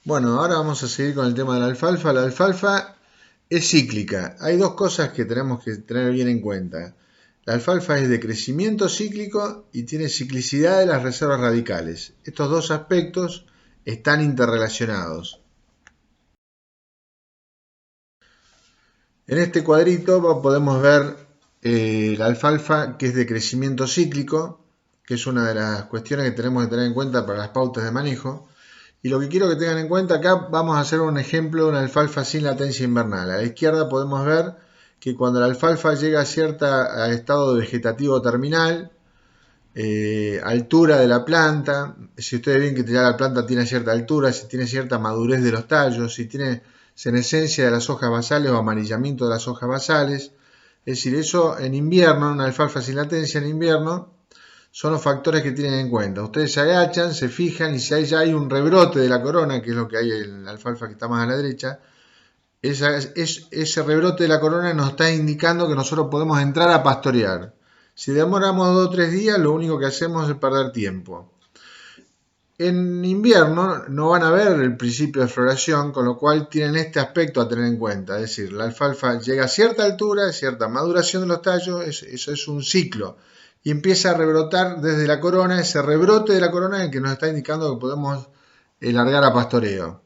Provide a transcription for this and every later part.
Bueno, ahora vamos a seguir con el tema de la alfalfa. La alfalfa es cíclica. Hay dos cosas que tenemos que tener bien en cuenta. La alfalfa es de crecimiento cíclico y tiene ciclicidad de las reservas radicales. Estos dos aspectos están interrelacionados. En este cuadrito podemos ver la alfalfa que es de crecimiento cíclico, que es una de las cuestiones que tenemos que tener en cuenta para las pautas de manejo. Y lo que quiero que tengan en cuenta acá, vamos a hacer un ejemplo de una alfalfa sin latencia invernal. A la izquierda podemos ver que cuando la alfalfa llega a estado vegetativo terminal, altura de la planta, si ustedes ven que ya la planta tiene cierta altura, si tiene cierta madurez de los tallos, si tiene senescencia de las hojas basales o amarillamiento de las hojas basales, es decir, eso en invierno, una alfalfa sin latencia en invierno, son los factores que tienen en cuenta. Ustedes se agachan, se fijan y si ya hay un rebrote de la corona, que es lo que hay en la alfalfa que está más a la derecha, ese rebrote de la corona nos está indicando que nosotros podemos entrar a pastorear. Si demoramos 2 o 3 días, lo único que hacemos es perder tiempo. En invierno no van a ver el principio de floración, con lo cual tienen este aspecto a tener en cuenta. Es decir, la alfalfa llega a cierta altura, cierta maduración de los tallos, eso es un ciclo. Y empieza a rebrotar desde la corona, ese rebrote de la corona es el que nos está indicando que podemos largar a pastoreo.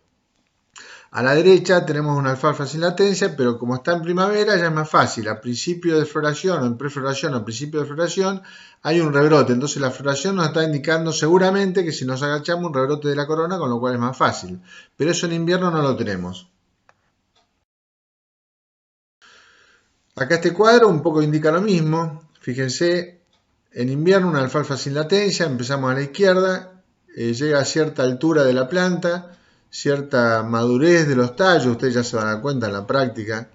A la derecha tenemos una alfalfa sin latencia, pero como está en primavera ya es más fácil. A principio de floración o en prefloración o principio de floración hay un rebrote. Entonces la floración nos está indicando seguramente que si nos agachamos un rebrote de la corona, con lo cual es más fácil. Pero eso en invierno no lo tenemos. Acá este cuadro un poco indica lo mismo. Fíjense, en invierno una alfalfa sin latencia, empezamos a la izquierda, llega a cierta altura de la planta, cierta madurez de los tallos, ustedes ya se van a dar cuenta en la práctica,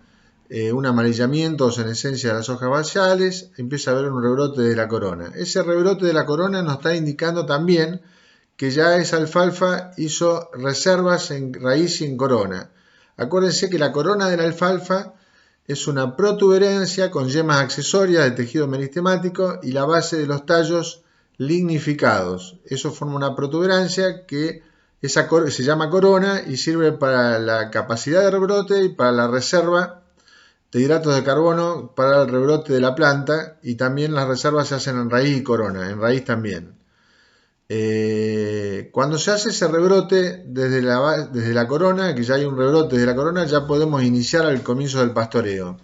un amarillamiento o senescencia de las hojas basales, empieza a haber un rebrote de la corona. Ese rebrote de la corona nos está indicando también que ya esa alfalfa hizo reservas en raíz y en corona. Acuérdense que la corona de la alfalfa es una protuberancia con yemas accesorias de tejido meristemático y la base de los tallos lignificados. Eso forma una protuberancia que se llama corona y sirve para la capacidad de rebrote y para la reserva de hidratos de carbono para el rebrote de la planta, y también las reservas se hacen en raíz y corona, en raíz también. Cuando se hace ese rebrote desde la corona, que ya hay un rebrote desde la corona, ya podemos iniciar el comienzo del pastoreo.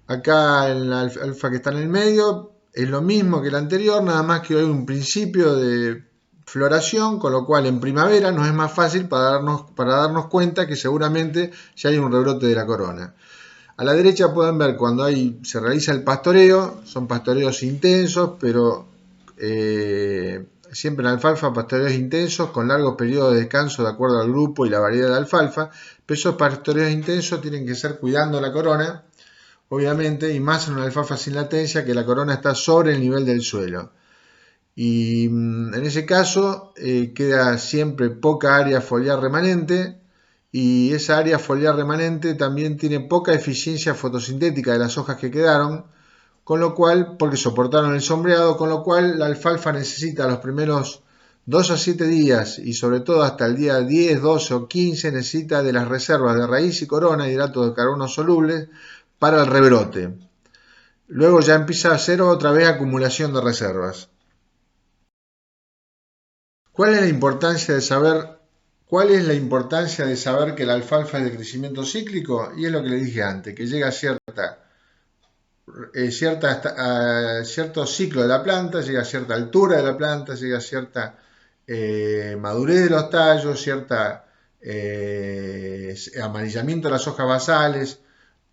Acá en la alfa que está en el medio es lo mismo que el anterior, nada más que hay un principio de floración, con lo cual en primavera nos es más fácil para darnos cuenta que seguramente ya hay un rebrote de la corona. A la derecha pueden ver cuando se realiza el pastoreo, son pastoreos intensos, pero siempre en alfalfa pastoreos intensos con largos periodos de descanso de acuerdo al grupo y la variedad de alfalfa, pero esos pastoreos intensos tienen que ser cuidando la corona, obviamente, y más en una alfalfa sin latencia que la corona está sobre el nivel del suelo. Y en ese caso queda siempre poca área foliar remanente, y esa área foliar remanente también tiene poca eficiencia fotosintética de las hojas que quedaron, con lo cual, porque soportaron el sombreado, con lo cual la alfalfa necesita los primeros 2 a 7 días y sobre todo hasta el día 10, 12 o 15 necesita de las reservas de raíz y corona, hidratos de carbono solubles, para el rebrote. Luego ya empieza a hacer otra vez acumulación de reservas. ¿Cuál es la importancia de saber que la alfalfa es de crecimiento cíclico? Y es lo que le dije antes, que llega a cierto ciclo de la planta, llega a cierta altura de la planta, llega a cierta madurez de los tallos, cierta amarillamiento de las hojas basales,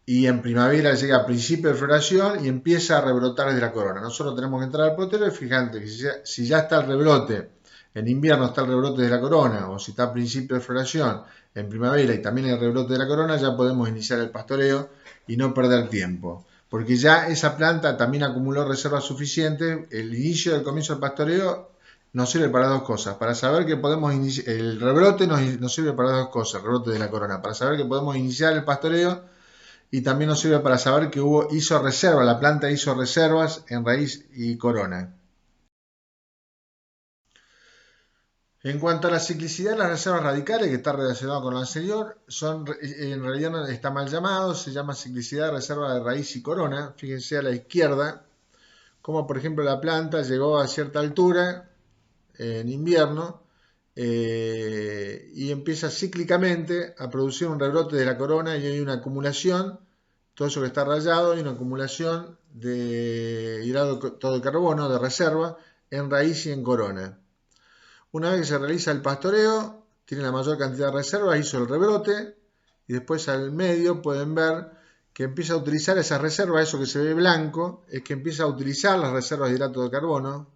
y en primavera llega a principio de floración y empieza a rebrotar desde la corona. Nosotros tenemos que entrar al potero y fíjate que si ya está el rebrote, en invierno está el rebrote de la corona, o si está a principio de floración, en primavera y también el rebrote de la corona, ya podemos iniciar el pastoreo y no perder tiempo. Porque ya esa planta también acumuló reservas suficientes. El inicio del comienzo del pastoreo nos sirve para dos cosas. Para saber que podemos iniciar, el rebrote nos sirve para dos cosas, el rebrote de la corona. Para saber que podemos iniciar el pastoreo, y también nos sirve para saber que la planta hizo reservas en raíz y corona. En cuanto a la ciclicidad de las reservas radicales, que está relacionado con lo anterior, en realidad no está mal llamado, se llama ciclicidad de reserva de raíz y corona. Fíjense a la izquierda, como por ejemplo la planta llegó a cierta altura en invierno y empieza cíclicamente a producir un rebrote de la corona y hay una acumulación, todo eso que está rayado, hay una acumulación de hidrato de carbono, de reserva, en raíz y en corona. Una vez que se realiza el pastoreo, tiene la mayor cantidad de reservas, hizo el rebrote y después al medio pueden ver que empieza a utilizar esas reservas, eso que se ve blanco, es que empieza a utilizar las reservas de hidrato de carbono,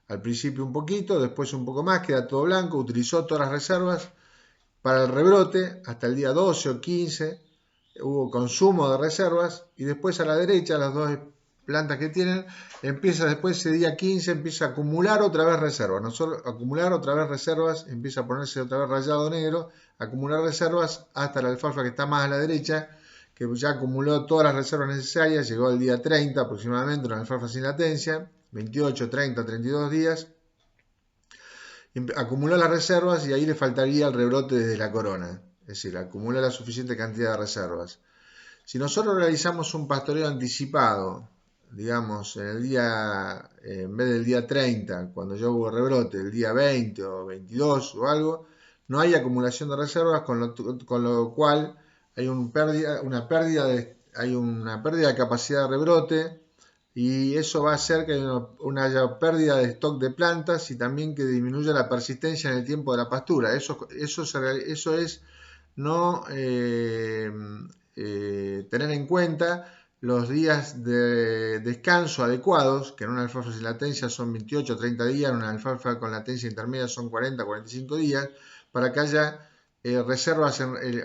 al principio un poquito, después un poco más, queda todo blanco, utilizó todas las reservas para el rebrote hasta el día 12 o 15, hubo consumo de reservas y después a la derecha, las dos plantas que tienen, empieza después ese día 15, empieza a acumular otra vez reservas, no solo acumular otra vez reservas, empieza a ponerse otra vez rayado negro, acumular reservas hasta la alfalfa que está más a la derecha, que ya acumuló todas las reservas necesarias, llegó al día 30 aproximadamente, una alfalfa sin latencia, 28, 30, 32 días, acumuló las reservas y ahí le faltaría el rebrote desde la corona, es decir, acumula la suficiente cantidad de reservas. Si nosotros realizamos un pastoreo anticipado, digamos, en vez del día 30, cuando ya hubo rebrote, el día 20 o 22 o algo, no hay acumulación de reservas, con lo cual hay hay una pérdida de capacidad de rebrote y eso va a hacer que haya pérdida de stock de plantas y también que disminuya la persistencia en el tiempo de la pastura. Eso es no tener en cuenta los días de descanso adecuados, que en una alfalfa sin latencia son 28 o 30 días, en una alfalfa con latencia intermedia son 40 o 45 días, para que haya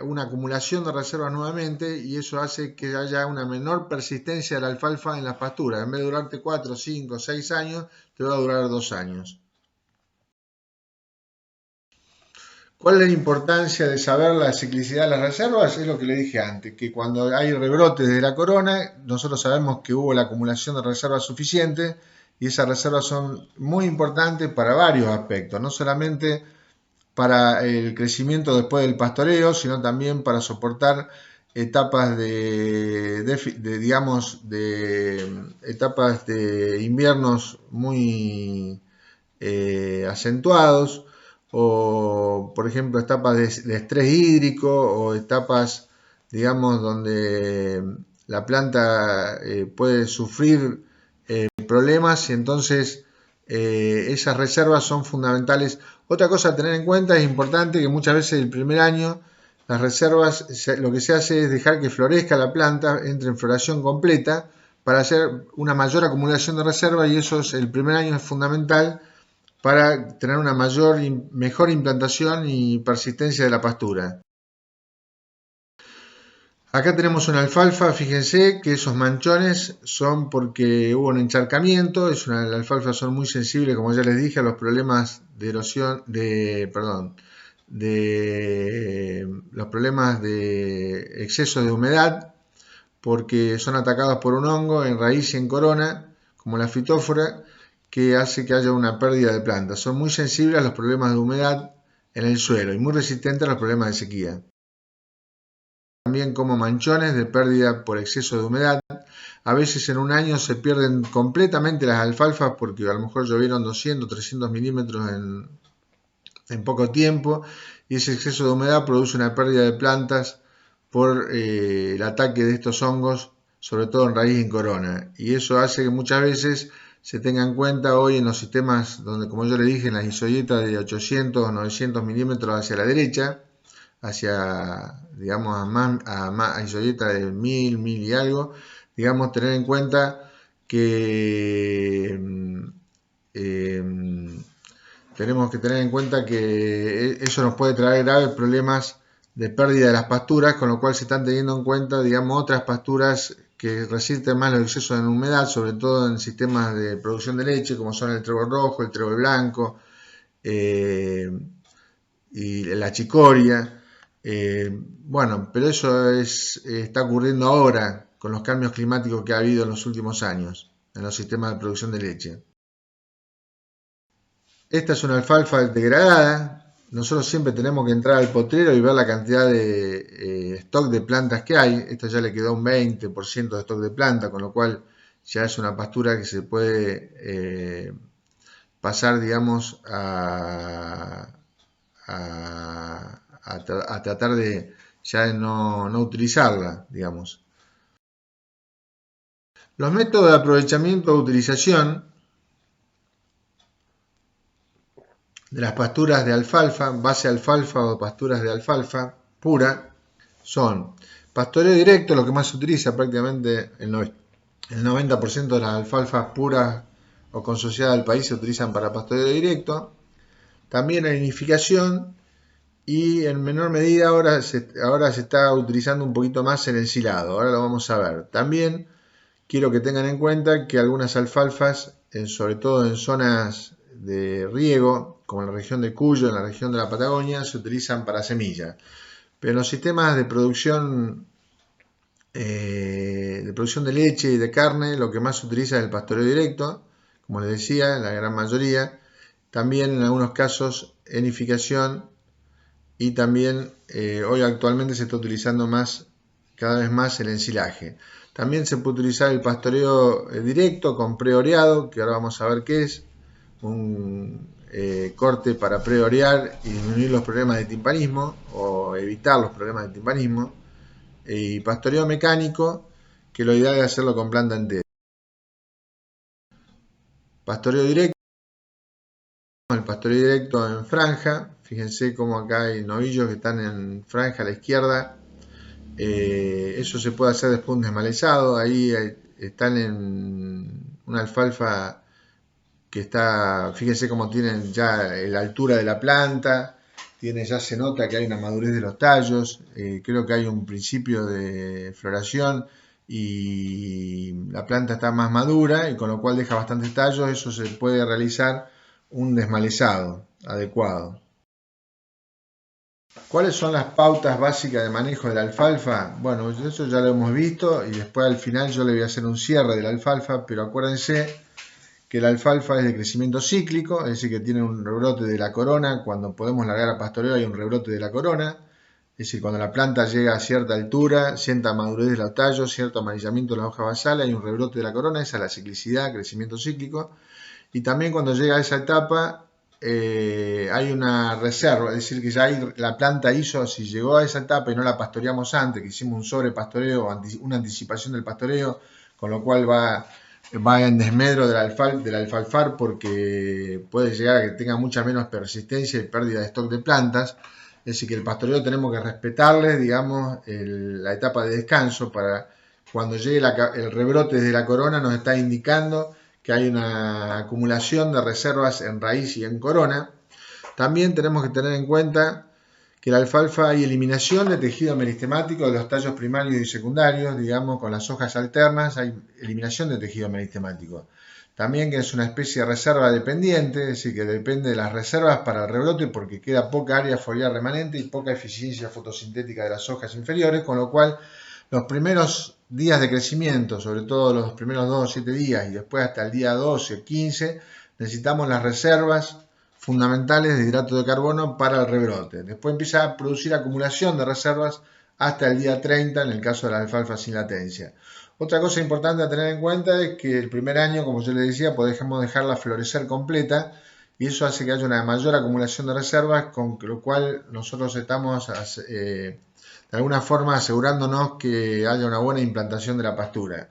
una acumulación de reservas nuevamente y eso hace que haya una menor persistencia de la alfalfa en las pasturas. En vez de durarte 4, 5, 6 años, te va a durar 2 años. ¿Cuál es la importancia de saber la ciclicidad de las reservas? Es lo que le dije antes, que cuando hay rebrotes de la corona, nosotros sabemos que hubo la acumulación de reservas suficiente y esas reservas son muy importantes para varios aspectos, no solamente para el crecimiento después del pastoreo, sino también para soportar etapas etapas de inviernos muy acentuados, o por ejemplo etapas de estrés hídrico o etapas, digamos, donde la planta puede sufrir problemas y entonces esas reservas son fundamentales. Otra cosa a tener en cuenta es importante que muchas veces el primer año las reservas, lo que se hace es dejar que florezca la planta, entre en floración completa para hacer una mayor acumulación de reservas y eso es el primer año es fundamental para tener una mejor implantación y persistencia de la pastura. Acá tenemos una alfalfa, fíjense que esos manchones son porque hubo un encharcamiento, las alfalfas son muy sensibles, como ya les dije, a los problemas de erosión, de los problemas de exceso de humedad, porque son atacados por un hongo en raíz y en corona, como la fitófora, que hace que haya una pérdida de plantas. Son muy sensibles a los problemas de humedad en el suelo y muy resistentes a los problemas de sequía. También como manchones de pérdida por exceso de humedad. A veces en un año se pierden completamente las alfalfas porque a lo mejor llovieron 200, 300 milímetros en poco tiempo y ese exceso de humedad produce una pérdida de plantas por el ataque de estos hongos, sobre todo en raíz y en corona. Y eso hace que muchas veces se tenga en cuenta hoy en los sistemas donde, como yo le dije, en las isoyetas de 800 o 900 milímetros hacia la derecha, hacia, digamos, a isoyetas de 1000 y algo, digamos, tener en cuenta que tenemos que tener en cuenta que eso nos puede traer graves problemas de pérdida de las pasturas, con lo cual se están teniendo en cuenta, digamos, otras pasturas que resisten más los excesos de humedad, sobre todo en sistemas de producción de leche, como son el trébol rojo, el trébol blanco y la chicoria. Bueno, pero eso está ocurriendo ahora con los cambios climáticos que ha habido en los últimos años en los sistemas de producción de leche. Esta es una alfalfa degradada. Nosotros siempre tenemos que entrar al potrero y ver la cantidad de stock de plantas que hay. Esta ya le quedó un 20% de stock de planta, con lo cual ya es una pastura que se puede pasar, digamos, a tratar de ya no utilizarla, digamos. Los métodos de aprovechamiento o utilización de las pasturas de alfalfa, base alfalfa o pasturas de alfalfa pura, son pastoreo directo, lo que más se utiliza prácticamente el 90% de las alfalfas puras o consociadas del país se utilizan para pastoreo directo. También la nidificación y en menor medida ahora se está utilizando un poquito más el ensilado. Ahora lo vamos a ver. También quiero que tengan en cuenta que algunas alfalfas, sobre todo en zonas de riego, como en la región de Cuyo, en la región de la Patagonia, se utilizan para semilla. Pero en los sistemas de producción de leche y de carne, lo que más se utiliza es el pastoreo directo, como les decía, en la gran mayoría. También en algunos casos enificación y también hoy actualmente se está utilizando cada vez más el ensilaje. También se puede utilizar el pastoreo directo con preoreado, que ahora vamos a ver qué es, un corte para preorear y disminuir los problemas de timpanismo o evitar los problemas de timpanismo, y pastoreo mecánico, que lo ideal es hacerlo con planta entera. Pastoreo directo, el pastoreo directo en franja, fíjense cómo acá hay novillos que están en franja a la izquierda. Eso se puede hacer después de un desmalezado. Ahí están en una alfalfa que está, fíjense cómo tienen ya la altura de la planta, ya se nota que hay una madurez de los tallos, creo que hay un principio de floración y la planta está más madura y con lo cual deja bastantes tallos. Eso se puede realizar un desmalezado adecuado. ¿Cuáles son las pautas básicas de manejo de la alfalfa? Bueno, eso ya lo hemos visto y después al final yo le voy a hacer un cierre de la alfalfa, pero acuérdense que la alfalfa es de crecimiento cíclico, es decir, que tiene un rebrote de la corona. Cuando podemos largar a pastoreo hay un rebrote de la corona, es decir, cuando la planta llega a cierta altura, cierta madurez de los tallos, cierto amarillamiento de la hoja basal, hay un rebrote de la corona. Esa es la ciclicidad, crecimiento cíclico. Y también cuando llega a esa etapa hay una reserva, es decir, que ya la planta si llegó a esa etapa y no la pastoreamos antes, que hicimos un sobrepastoreo, una anticipación del pastoreo, con lo cual va en desmedro del alfalfar, porque puede llegar a que tenga mucha menos persistencia y pérdida de stock de plantas. Es decir, que el pastoreo tenemos que respetarle, digamos, la etapa de descanso, para cuando llegue el rebrote desde la corona nos está indicando que hay una acumulación de reservas en raíz y en corona. También tenemos que tener en cuenta que la alfalfa hay eliminación de tejido meristemático de los tallos primarios y secundarios, digamos, con las hojas alternas hay eliminación de tejido meristemático. También que es una especie de reserva dependiente, es decir, que depende de las reservas para el rebrote porque queda poca área foliar remanente y poca eficiencia fotosintética de las hojas inferiores, con lo cual los primeros días de crecimiento, sobre todo los primeros 2 o 7 días y después hasta el día 12 o 15, necesitamos las reservas fundamentales de hidrato de carbono para el rebrote. Después empieza a producir acumulación de reservas hasta el día 30 en el caso de la alfalfa sin latencia. Otra cosa importante a tener en cuenta es que el primer año, como yo les decía, podemos dejarla florecer completa y eso hace que haya una mayor acumulación de reservas, con lo cual nosotros estamos de alguna forma asegurándonos que haya una buena implantación de la pastura.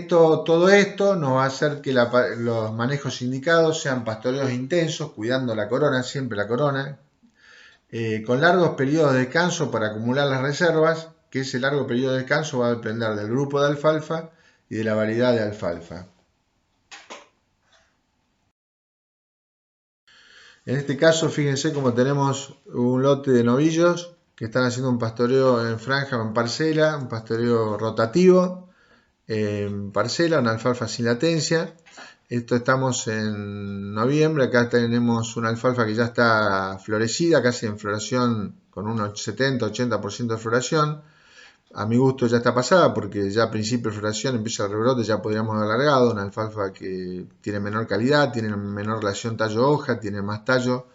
Todo esto nos va a hacer que los manejos indicados sean pastoreos intensos, cuidando la corona, siempre la corona, con largos periodos de descanso para acumular las reservas, que ese largo periodo de descanso va a depender del grupo de alfalfa y de la variedad de alfalfa. En este caso, fíjense como tenemos un lote de novillos que están haciendo un pastoreo en franja o en parcela, un pastoreo rotativo en parcela, una alfalfa sin latencia. Esto estamos en noviembre, acá tenemos una alfalfa que ya está florecida, casi en floración con un 70-80% de floración. a mi gusto ya está pasada porque ya a principio de floración empieza el rebrote, ya podríamos haber alargado una alfalfa que tiene menor calidad, tiene menor relación tallo-hoja, tiene más tallo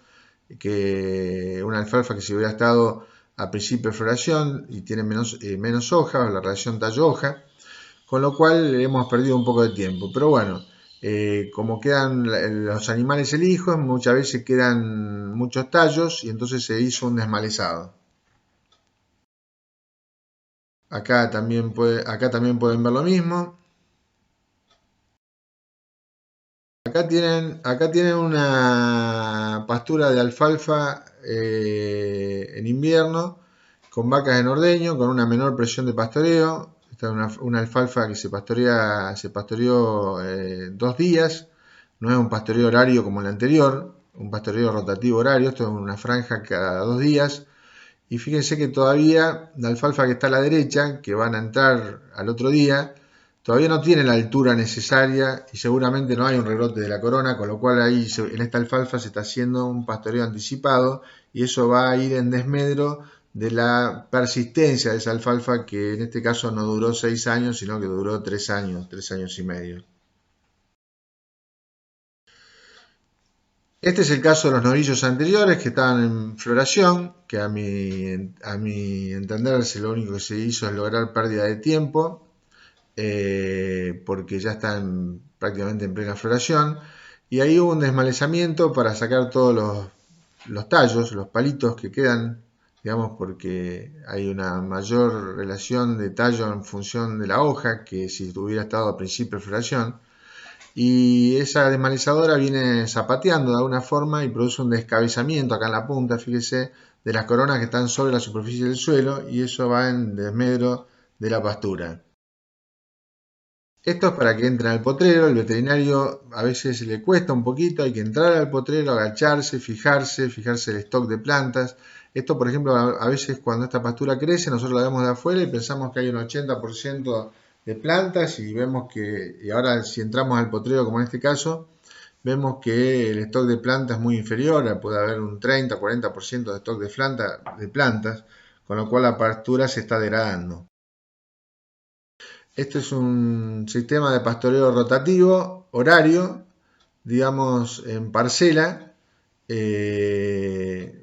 que una alfalfa que si hubiera estado a principio de floración y tiene menos hoja, la relación tallo-hoja, con lo cual hemos perdido un poco de tiempo. Pero bueno, como quedan los animales el hijo, muchas veces quedan muchos tallos y entonces se hizo un desmalezado. Acá también pueden ver lo mismo. Acá tienen una pastura de alfalfa en invierno con vacas en ordeño, con una menor presión de pastoreo. Esta es una alfalfa que se pastoreó 2 días. No es un pastoreo horario como el anterior, un pastoreo rotativo horario. Esto es una franja cada 2 días. Y fíjense que todavía la alfalfa que está a la derecha, que van a entrar al otro día, todavía no tiene la altura necesaria y seguramente no hay un rebrote de la corona, con lo cual ahí en esta alfalfa se está haciendo un pastoreo anticipado y eso va a ir en desmedro de la persistencia de esa alfalfa, que en este caso no duró 6 años, sino que duró 3 años, 3 años y medio. Este es el caso de los novillos anteriores que estaban en floración, que a mi entender lo único que se hizo es lograr pérdida de tiempo, porque ya están prácticamente en plena floración, y ahí hubo un desmalezamiento para sacar todos los tallos, los palitos que quedan, digamos, porque hay una mayor relación de tallo en función de la hoja que si hubiera estado a principio de floración. Y esa desmalezadora viene zapateando de alguna forma y produce un descabezamiento acá en la punta, fíjese, de las coronas que están sobre la superficie del suelo y eso va en desmedro de la pastura. Esto es para que entren al potrero, el veterinario a veces le cuesta un poquito, hay que entrar al potrero, agacharse, fijarse el stock de plantas. Esto, por ejemplo, a veces cuando esta pastura crece, nosotros la vemos de afuera y pensamos que hay un 80% de plantas y vemos que, y ahora si entramos al potrero como en este caso, vemos que el stock de plantas es muy inferior, puede haber un 30-40% de stock de plantas, con lo cual la pastura se está degradando. Esto es un sistema de pastoreo rotativo, horario, digamos en parcela,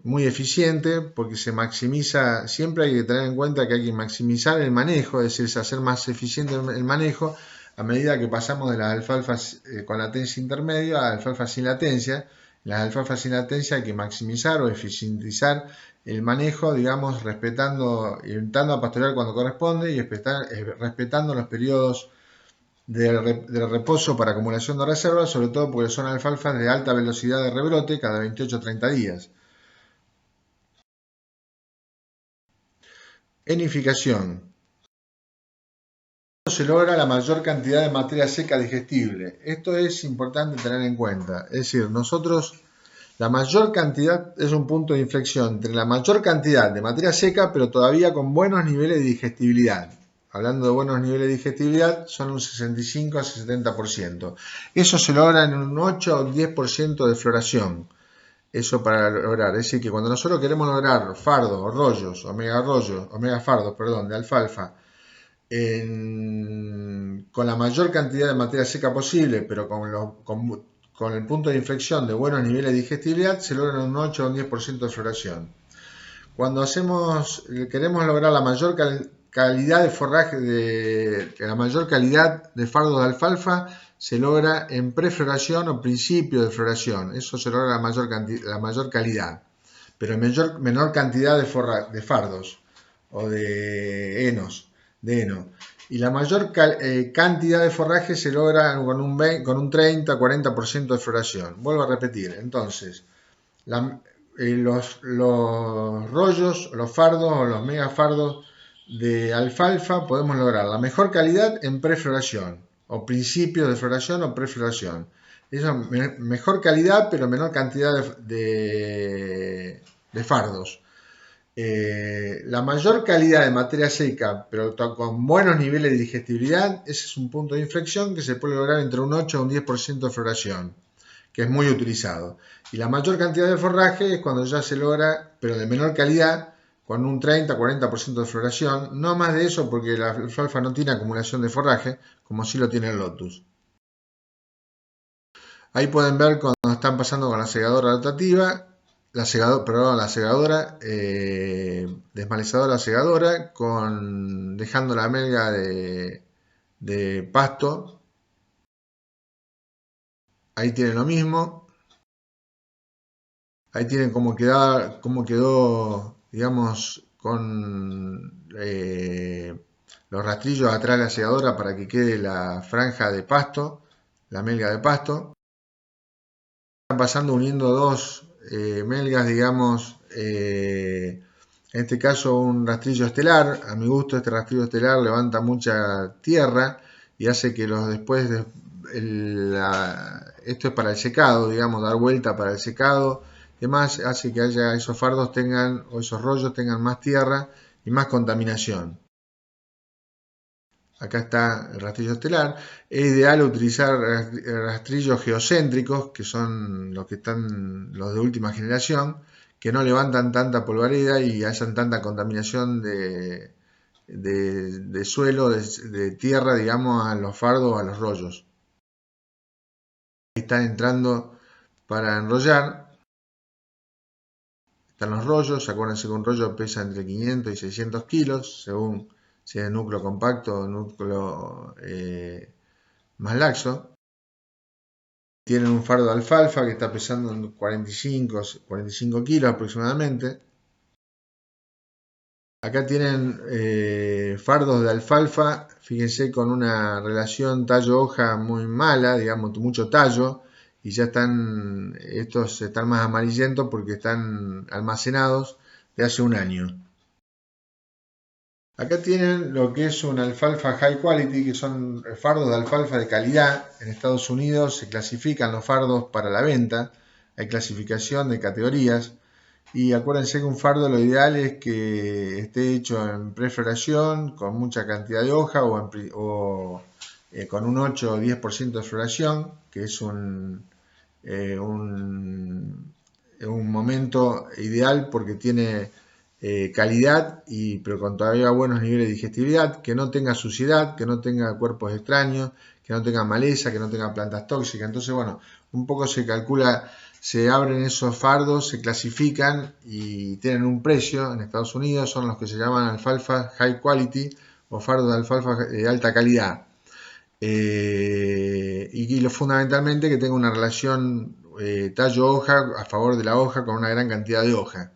muy eficiente porque se maximiza, siempre hay que tener en cuenta que hay que maximizar el manejo, es decir, hacer más eficiente el manejo a medida que pasamos de las alfalfas con latencia intermedia a alfalfas sin latencia. Las alfalfas sin latencia hay que maximizar o eficientizar el manejo, digamos, inventando a pastorear cuando corresponde y respetando los periodos de reposo para acumulación de reservas, sobre todo porque son alfalfas de alta velocidad de rebrote cada 28-30 días. Enificación. Se logra la mayor cantidad de materia seca digestible. Esto es importante tener en cuenta. Es decir, nosotros la mayor cantidad es un punto de inflexión entre la mayor cantidad de materia seca, pero todavía con buenos niveles de digestibilidad. Hablando de buenos niveles de digestibilidad, son un 65 a 70%. Eso se logra en un 8 o 10% de floración. Eso para lograr, es decir, que cuando nosotros queremos lograr fardos o rollos, omega fardos, perdón, de alfalfa, con la mayor cantidad de materia seca posible, pero con el punto de inflexión de buenos niveles de digestibilidad, se logra un 8 o un 10% de floración. Cuando queremos lograr la mayor calidad de forraje, la mayor calidad de fardos de alfalfa, se logra en prefloración o principio de floración. Eso se logra la mayor calidad, pero en menor cantidad de fardos o de heno. Y la mayor cantidad de forraje se logra con un 30-40% de floración. Vuelvo a repetir, entonces, los rollos, los fardos o los megafardos de alfalfa podemos lograr la mejor calidad en prefloración o principios de floración o prefloración. Eso es mejor calidad pero menor cantidad de fardos. La mayor calidad de materia seca, pero con buenos niveles de digestibilidad, ese es un punto de inflexión que se puede lograr entre un 8 o un 10% de floración, que es muy utilizado. Y la mayor cantidad de forraje es cuando ya se logra, pero de menor calidad, con un 30-40% de floración, no más de eso porque la alfalfa no tiene acumulación de forraje, como sí lo tiene el Lotus. Ahí pueden ver cuando están pasando con la segadora rotativa, la segadora, desmalezadora segadora, dejando la melga de pasto. Ahí tienen lo mismo. Ahí tienen cómo quedó, digamos, con los rastrillos atrás de la segadora para que quede la franja de pasto, la melga de pasto. Están pasando uniendo dos melgas, digamos, en este caso un rastrillo estelar. A mi gusto este rastrillo estelar levanta mucha tierra y hace que esto es para el secado, digamos, dar vuelta para el secado. Además hace que esos fardos o esos rollos tengan más tierra y más contaminación. Acá está el rastrillo estelar. Es ideal utilizar rastrillos geocéntricos, que son los de última generación, que no levantan tanta polvareda y hacen tanta contaminación de suelo, de tierra, digamos, a los fardos o a los rollos. Ahí están entrando para enrollar. Están los rollos. Acuérdense que un rollo pesa entre 500 y 600 kilos, según si es núcleo compacto o núcleo más laxo. Tienen un fardo de alfalfa que está pesando 45 kilos aproximadamente. Acá tienen fardos de alfalfa, fíjense, con una relación tallo-hoja muy mala, digamos, mucho tallo, y ya estos están más amarillentos porque están almacenados de hace un año. Acá tienen lo que es una alfalfa high quality, que son fardos de alfalfa de calidad. En Estados Unidos se clasifican los fardos para la venta, hay clasificación de categorías. Y acuérdense que un fardo lo ideal es que esté hecho en prefloración, con mucha cantidad de hoja o con un 8 o 10% de floración, que es un momento ideal porque tiene calidad, pero con todavía buenos niveles de digestibilidad, que no tenga suciedad, que no tenga cuerpos extraños, que no tenga maleza, que no tenga plantas tóxicas. Entonces, bueno, un poco se calcula, se abren esos fardos, se clasifican y tienen un precio. En Estados Unidos son los que se llaman alfalfa high quality o fardos de alfalfa de alta calidad. Y fundamentalmente que tenga una relación tallo-hoja a favor de la hoja con una gran cantidad de hoja.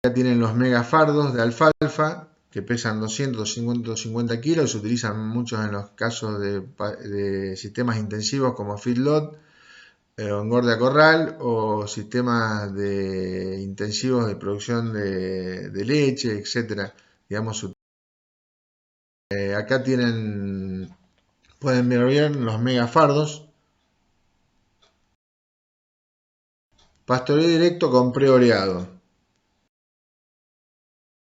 Acá tienen los megafardos de alfalfa que pesan 200-250 kilos y se utilizan muchos en los casos de sistemas intensivos como feedlot o engorde a corral o sistemas intensivos de producción de leche, etcétera. Digamos, acá pueden ver bien los megafardos. Pastoreo directo con preoreado.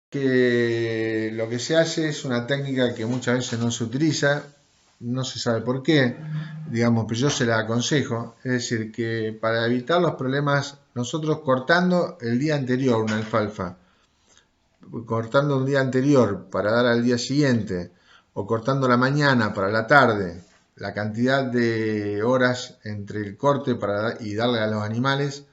Que lo que se hace es una técnica que muchas veces no se utiliza, no se sabe por qué, digamos, pero yo se la aconsejo. Es decir, que para evitar los problemas, nosotros cortando el día anterior una alfalfa, cortando un día anterior para dar al día siguiente, o cortando la mañana para la tarde, la cantidad de horas entre el corte y darle a los animales,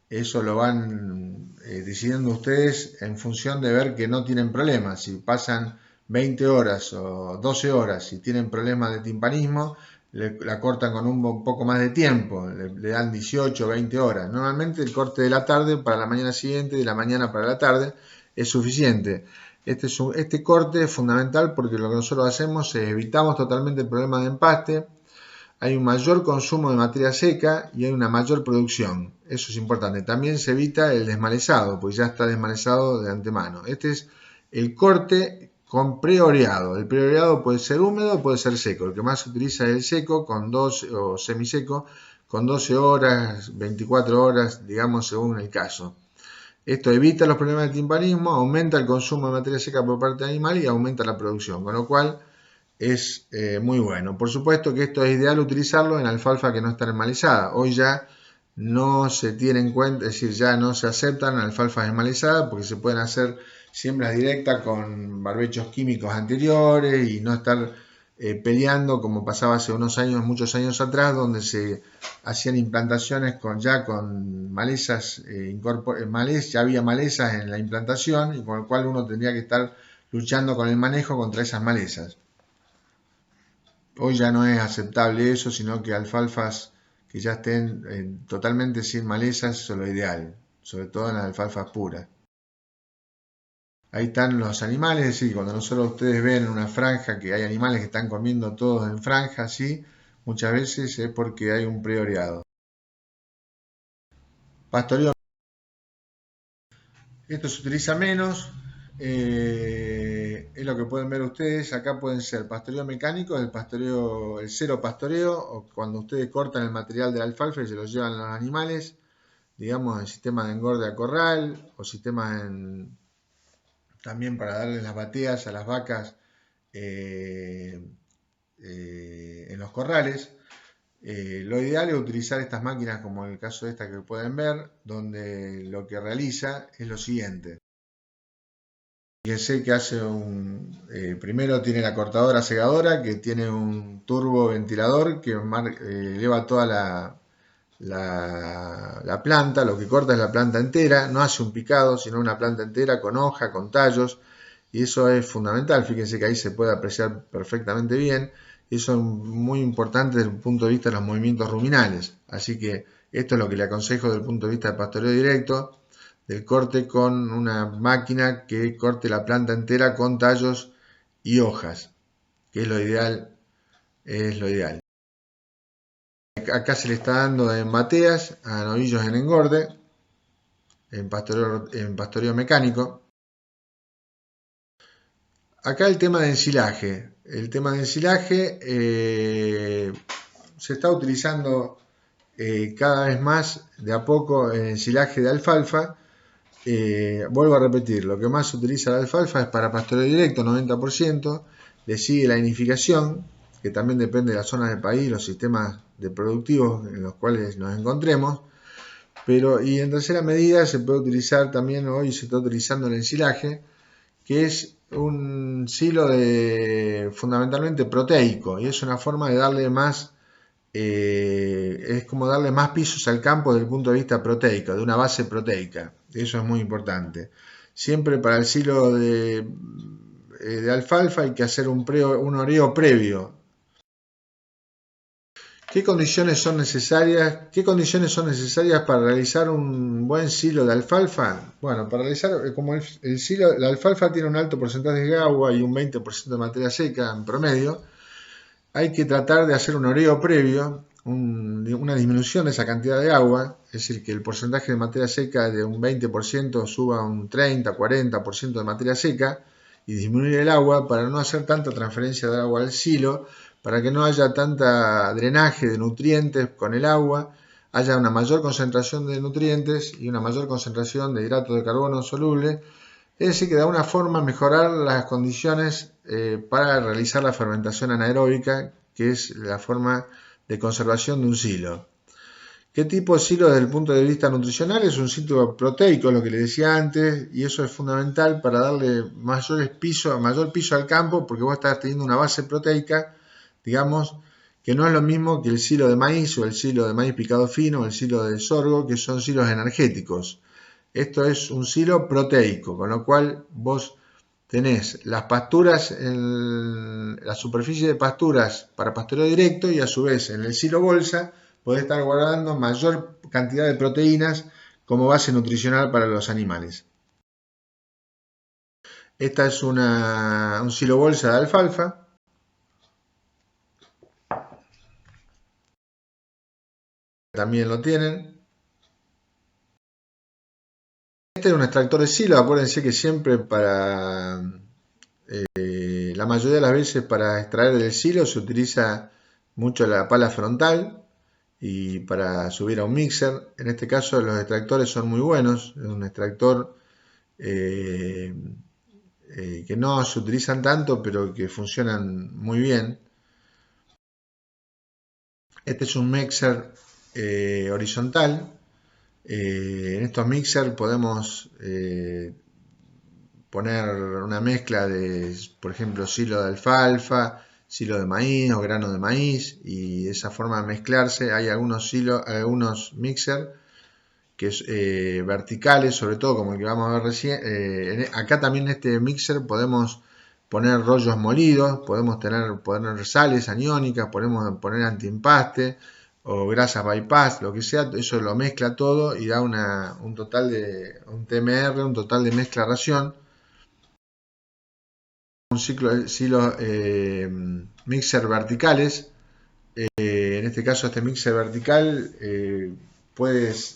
eso lo van decidiendo ustedes en función de ver que no tienen problemas. Si pasan 20 horas o 12 horas y tienen problemas de timpanismo, la cortan con un poco más de tiempo, le dan 18 o 20 horas. Normalmente el corte de la tarde para la mañana siguiente y de la mañana para la tarde es suficiente. Este corte es fundamental porque lo que nosotros hacemos es evitamos totalmente el problema de empaste. Hay un mayor consumo de materia seca y hay una mayor producción. Eso es importante. También se evita el desmalezado, pues ya está desmalezado de antemano. Este es el corte con preoreado. El preoreado puede ser húmedo o puede ser seco. El que más se utiliza es el seco o semiseco con 12 horas, 24 horas, digamos, según el caso. Esto evita los problemas de timpanismo, aumenta el consumo de materia seca por parte del animal y aumenta la producción, con lo cual es muy bueno. Por supuesto que esto es ideal utilizarlo en alfalfa que no está normalizada. Hoy ya no se tiene en cuenta, es decir, ya no se aceptan alfalfas desmalezadas porque se pueden hacer siembras directas con barbechos químicos anteriores y no estar peleando como pasaba hace unos años, muchos años atrás, donde se hacían implantaciones con malezas, ya había malezas en la implantación y con el cual uno tendría que estar luchando con el manejo contra esas malezas. Hoy ya no es aceptable eso, sino que alfalfas que ya estén totalmente sin malezas es lo ideal, sobre todo en las alfalfas puras. Ahí están los animales, es decir, cuando nosotros ustedes ven en una franja que hay animales que están comiendo todos en franja, ¿sí? Muchas veces es porque hay un preoreado. Pastoreo, esto se utiliza menos, es lo que pueden ver ustedes. Acá pueden ser pastoreo mecánico, el cero pastoreo, o cuando ustedes cortan el material de la alfalfa y se lo llevan a los animales, digamos en sistemas de engorde a corral o sistemas también para darles las bateas a las vacas en los corrales. Lo ideal es utilizar estas máquinas como el caso de esta que pueden ver, donde lo que realiza es lo siguiente. Fíjense que hace primero tiene la cortadora segadora que tiene un turbo ventilador que eleva toda la planta, lo que corta es la planta entera, no hace un picado, sino una planta entera con hoja, con tallos, y eso es fundamental. Fíjense que ahí se puede apreciar perfectamente bien, y eso es muy importante desde el punto de vista de los movimientos ruminales. Así que esto es lo que le aconsejo desde el punto de vista del pastoreo directo, del corte con una máquina que corte la planta entera con tallos y hojas, que es lo ideal, es lo ideal. Acá se le está dando en bateas a novillos en engorde, en pastoreo mecánico. Acá el tema de ensilaje. El tema de ensilaje se está utilizando cada vez más de a poco el ensilaje de alfalfa. Vuelvo a repetir, lo que más se utiliza la alfalfa es para pastoreo directo, 90%. Le sigue la nidificación, que también depende de las zonas del país, los sistemas de productivos en los cuales nos encontremos. Y en tercera medida se puede utilizar también, hoy se está utilizando el ensilaje, que es un silo fundamentalmente proteico, y es una forma de darle más, es como darle más pisos al campo desde el punto de vista proteico, de una base proteica. Eso es muy importante. Siempre para el silo de alfalfa hay que hacer un oreo previo. ¿Qué condiciones son necesarias para realizar un buen silo de alfalfa? Bueno, para realizar, como el silo, la alfalfa tiene un alto porcentaje de agua y un 20% de materia seca en promedio, hay que tratar de hacer un oreo previo, una disminución de esa cantidad de agua, es decir, que el porcentaje de materia seca de un 20% suba a un 30-40% de materia seca y disminuir el agua para no hacer tanta transferencia de agua al silo, para que no haya tanta drenaje de nutrientes con el agua, haya una mayor concentración de nutrientes y una mayor concentración de hidratos de carbono soluble, es decir, que de alguna forma mejorar las condiciones para realizar la fermentación anaeróbica, que es la forma de conservación de un silo. ¿Qué tipo de silo desde el punto de vista nutricional? Es un silo proteico, lo que les decía antes, y eso es fundamental para darle mayor piso al campo, porque vos estás teniendo una base proteica, digamos, que no es lo mismo que el silo de maíz o el silo de maíz picado fino o el silo de sorgo, que son silos energéticos. Esto es un silo proteico, con lo cual vos tenés las pasturas, la superficie de pasturas para pastoreo directo, y a su vez en el silo bolsa podés estar guardando mayor cantidad de proteínas como base nutricional para los animales. Esta es un silo bolsa de alfalfa. También lo tienen. Este es un extractor de silo. Acuérdense que siempre la mayoría de las veces para extraer del silo se utiliza mucho la pala frontal y para subir a un mixer. En este caso los extractores son muy buenos. Es un extractor que no se utilizan tanto, pero que funcionan muy bien. Este es un mixer horizontal. En estos mixers podemos poner una mezcla de, por ejemplo, silo de alfalfa, silo de maíz o grano de maíz, y de esa forma de mezclarse. Hay algunos mixers que es verticales, sobre todo como el que vamos a ver recién. Acá también en este mixer podemos poner rollos molidos, podemos poner sales aniónicas, podemos poner antiempaste o grasas bypass, lo que sea. Eso lo mezcla todo y da un total de un TMR, un total de mezcla ración. Un silo mixer verticales. En este caso, este mixer vertical,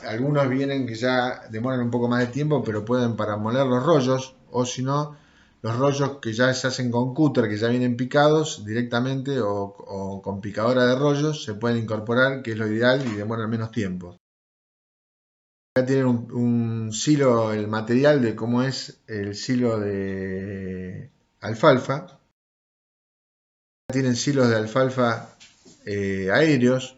algunos vienen que ya demoran un poco más de tiempo, pero pueden para moler los rollos, o si no, los rollos que ya se hacen con cúter, que ya vienen picados directamente o con picadora de rollos, se pueden incorporar, que es lo ideal y demoran menos tiempo. Acá tienen un silo, el material de cómo es el silo de alfalfa. Tienen silos de alfalfa aéreos,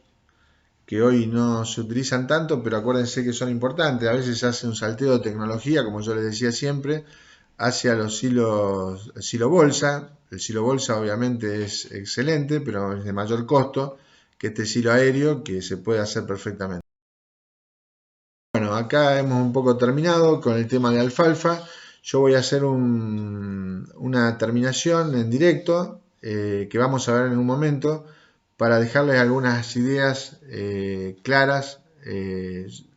que hoy no se utilizan tanto, pero acuérdense que son importantes. A veces se hace un salteo de tecnología, como yo les decía siempre, hacia los silos, el silo bolsa. El silo bolsa obviamente es excelente, pero es de mayor costo que este silo aéreo, que se puede hacer perfectamente. Bueno, acá hemos un poco terminado con el tema de alfalfa. Yo voy a hacer una terminación en directo, que vamos a ver en un momento, para dejarles algunas ideas claras,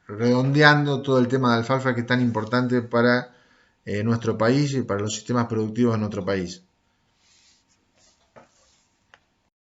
redondeando todo el tema de alfalfa, que es tan importante para nuestro país y para los sistemas productivos de nuestro país.